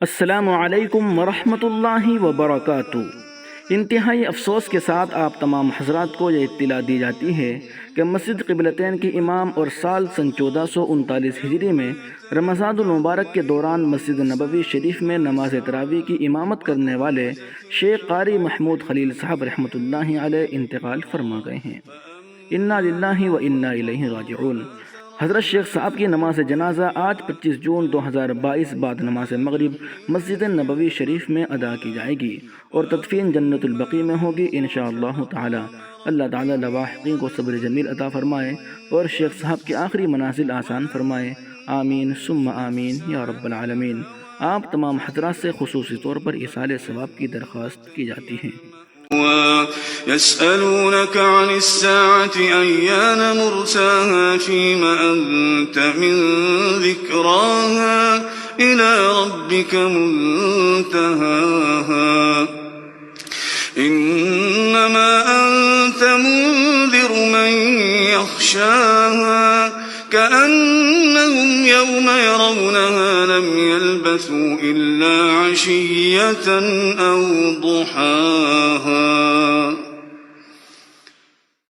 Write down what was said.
السلام علیکم ورحمۃ اللہ وبرکاتہ۔ انتہائی افسوس کے ساتھ آپ تمام حضرات کو یہ اطلاع دی جاتی ہے کہ مسجد قبلتین کے امام اور سال سن 1439 ہجری میں رمضان المبارک کے دوران مسجد نبوی شریف میں نماز تراویح کی امامت کرنے والے شیخ قاری محمود خلیل صاحب رحمۃ اللہ علیہ انتقال فرما گئے ہیں۔ انا للہ و انا الیہ راجعون۔ حضرت شیخ صاحب کی نماز جنازہ آج 25 جون 2022 بعد نماز مغرب مسجد نبوی شریف میں ادا کی جائے گی اور تدفین جنت البقیع میں ہوگی انشاءاللہ تعالی۔ اللہ تعالی لواحقین کو صبر جمیل عطا فرمائے اور شیخ صاحب کی آخری منازل آسان فرمائے، آمین ثم آمین یا رب العالمین۔ آپ تمام حضرات سے خصوصی طور پر ایصال ثواب کی درخواست کی جاتی ہے۔ يسألونك عن الساعة أيان مرساها فيم أنت من ذكراها إلى ربك منتهاها إنما أنت منذر من يخشاها كأنهم يوم يرونها لم يلبثوا إلا عشية أو ضحاها